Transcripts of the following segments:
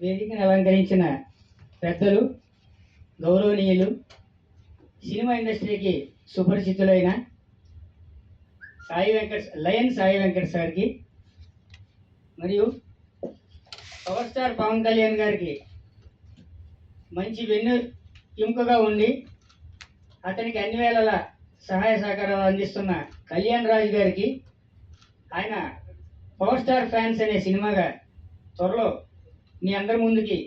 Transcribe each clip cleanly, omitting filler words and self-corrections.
వేదికను అలంకరించిన పెద్దలు, గౌరవనీయులు, సినిమా ఇండస్ట్రీకి సుపరిచితులైన లయన్ సాయి వెంకట్ సార్కి, మరియు పవర్ స్టార్ పవన్ కళ్యాణ్ గారికి మంచి వెన్ను ఎముకగా ఉండి అతనికి అన్ని వేళల సహాయ సహకారాలు అందిస్తున్న కళ్యాణ్ రాజ్ గారికి, ఆయన పవర్ స్టార్ ఫ్యాన్స్ అనే సినిమాగా త్వరలో మీ అందరి ముందుకి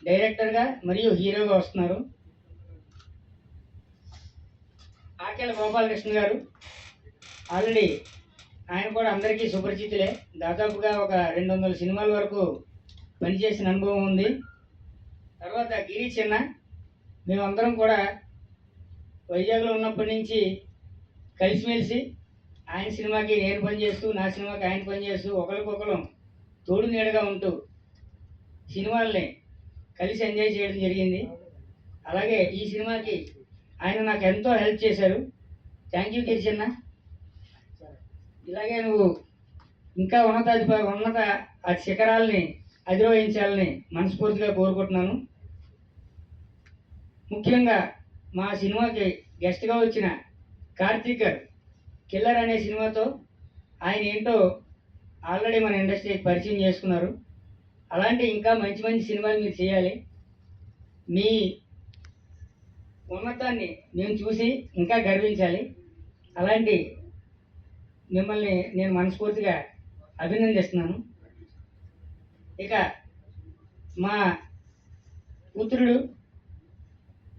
డైరెక్టర్గా మరియు హీరోగా వస్తున్నారు. ఆకేల గోపాలకృష్ణ గారు ఆల్రెడీ ఆయన కూడా అందరికీ సుపరిచితులే. దాదాపుగా ఒక 200 సినిమాల వరకు పనిచేసిన అనుభవం ఉంది. తర్వాత గిరి చిన్న, మేమందరం కూడా వైజాగ్లో ఉన్నప్పటి నుంచి కలిసిమెలిసి ఆయన సినిమాకి నేను పనిచేస్తూ, నా సినిమాకి ఆయన పనిచేస్తూ, ఒకరికొకరు తోడు నీడగా ఉంటూ సినిమాల్ని కలిసి ఎంజాయ్ చేయడం జరిగింది. అలాగే ఈ సినిమాకి ఆయన నాకు ఎంతో హెల్ప్ చేశారు. థ్యాంక్ యూ గిరి చిన్న. ఇలాగే నువ్వు ఇంకా ఉన్నత శిఖరాల్ని అధిరోహించాలని మనస్ఫూర్తిగా కోరుకుంటున్నాను. ముఖ్యంగా మా సినిమాకి గెస్ట్గా వచ్చిన కార్తీక్ గారు కిల్లర్ అనే సినిమాతో ఆయన ఏంటో ఆల్రెడీ మన ఇండస్ట్రీకి పరిచయం చేసుకున్నారు. అలాంటి ఇంకా మంచి మంచి సినిమాలు మీరు చేయాలి. మీ ఉన్నతాన్ని మేము చూసి ఇంకా గర్వించాలి. అలాంటి మిమ్మల్ని నేను మనస్ఫూర్తిగా అభినందిస్తున్నాను. ఇక మా పుత్రుడు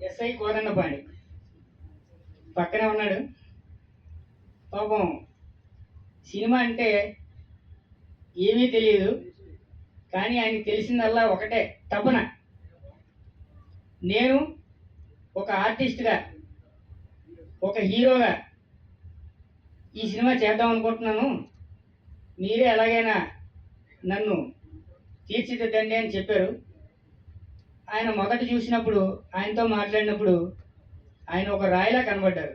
ఎస్ఐ కోదండపాణి పక్కనే ఉన్నాడు. పాపం సినిమా అంటే ఏమీ తెలియదు, కానీ ఆయనకి తెలిసిందల్లా ఒకటే తపన. నేను ఒక ఆర్టిస్ట్గా, ఒక హీరోగా ఈ సినిమా చేద్దాం అనుకుంటున్నాను, మీరే ఎలాగైనా నన్ను తీర్చిదిద్దండి అని చెప్పారు. ఆయన మొదట చూసినప్పుడు, ఆయనతో మాట్లాడినప్పుడు ఆయన ఒక రాయిలా కనబడ్డారు.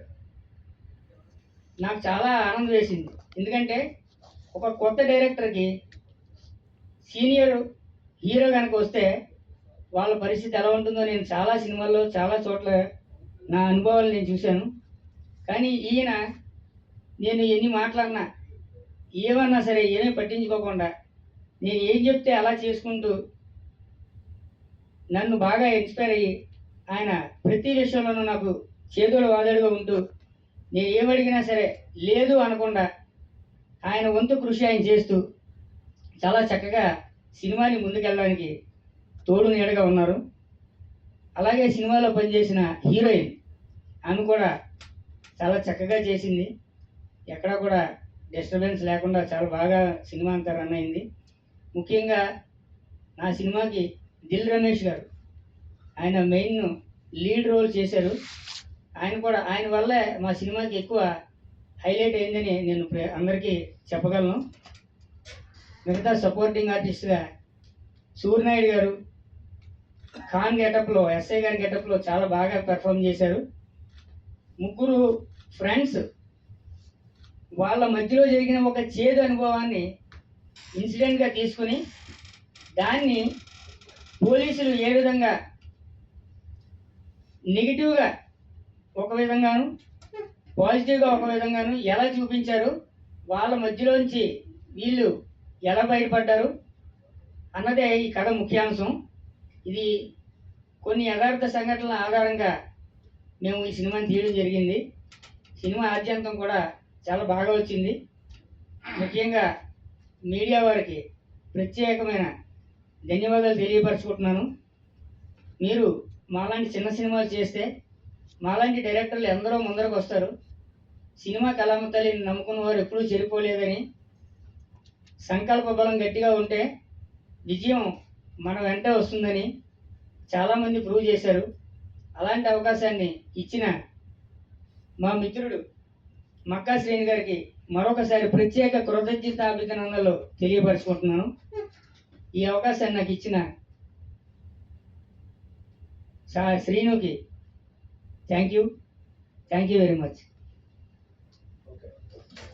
నాకు చాలా ఆనందం వేసింది. ఎందుకంటే ఒక కొత్త డైరెక్టర్కి సీనియర్ హీరో కనుక వస్తే వాళ్ళ పరిస్థితి ఎలా ఉంటుందో నేను చాలా సినిమాల్లో చాలా చోట్ల నా అనుభవాలు నేను చూశాను. కానీ ఈయన నేను ఎన్ని మాట్లాడినా, ఏమన్నా సరే ఏమీ పట్టించుకోకుండా నేను ఏం చెప్తే అలా చేసుకుంటూ నన్ను బాగా ఇన్స్పైర్ అయ్యి ఆయన ప్రతి విషయంలోనూ నాకు చేదోడు వాదోడుగా ఉంటూ నేను ఏమడిగినా సరే లేదు అనకుండా ఆయన వంతు కృషి ఆయన చేస్తూ చాలా చక్కగా సినిమాని ముందుకెళ్ళడానికి తోడు నీడగా ఉన్నారు. అలాగే సినిమాలో పనిచేసిన హీరోయిన్ ఆమె కూడా చాలా చక్కగా చేసింది. ఎక్కడా కూడా డిస్టర్బెన్స్ లేకుండా చాలా బాగా సినిమా అంతా రన్ అయింది. ముఖ్యంగా నా సినిమాకి దిల్ రమేష్ గారు ఆయన మెయిన్ లీడ్ రోల్ చేశారు. ఆయన వల్లే మా సినిమాకి ఎక్కువ హైలైట్ అయిందని నేను అందరికీ చెప్పగలను. మిగతా సపోర్టింగ్ ఆర్టిస్ట్గా సూర్యనాయుడు గారు ఖాన్ గెటప్లో, ఎస్ఐ గారి గెటప్లో చాలా బాగా పెర్ఫామ్ చేశారు. ముగ్గురు ఫ్రెండ్స్ వాళ్ళ మధ్యలో జరిగిన ఒక చేదు అనుభవాన్ని ఇన్సిడెంట్గా తీసుకుని దాన్ని పోలీసులు ఏ విధంగా నెగిటివ్గా ఒక విధంగాను, పాజిటివ్గా ఒక విధంగాను ఎలా చూపించారు, వాళ్ళ మధ్యలోంచి వీళ్ళు ఎలా బయటపడ్డారు అన్నదే ఈ కథ ముఖ్యాంశం. ఇది కొన్ని యథార్థ సంఘటనల ఆధారంగా మేము ఈ సినిమాని తీయడం జరిగింది. సినిమా ఆద్యంతం కూడా చాలా బాగా వచ్చింది. ముఖ్యంగా మీడియా వారికి ప్రత్యేకమైన ధన్యవాదాలు తెలియపరచుకుంటున్నాను. మీరు మాలాంటి చిన్న సినిమాలు చేస్తే మాలాంటి డైరెక్టర్లు ఎందరో ముందరకు వస్తారు. సినిమా కళామతల్లిని నమ్ముకున్న వారు ఎప్పుడూ చెడిపోలేదని, సంకల్ప బలం గట్టిగా ఉంటే విజయం మన వెంట వస్తుందని చాలామంది ప్రూవ్ చేశారు. అలాంటి అవకాశాన్ని ఇచ్చిన మా మిత్రుడు మక్కా శ్రేణి గారికి మరొకసారి ప్రత్యేక కృతజ్ఞతాభినందనలు తెలియపరచుకుంటున్నాను. ఈ అవకాశాన్ని నాకు ఇచ్చిన శ్రీనుకి థ్యాంక్ యూ వెరీ మచ్.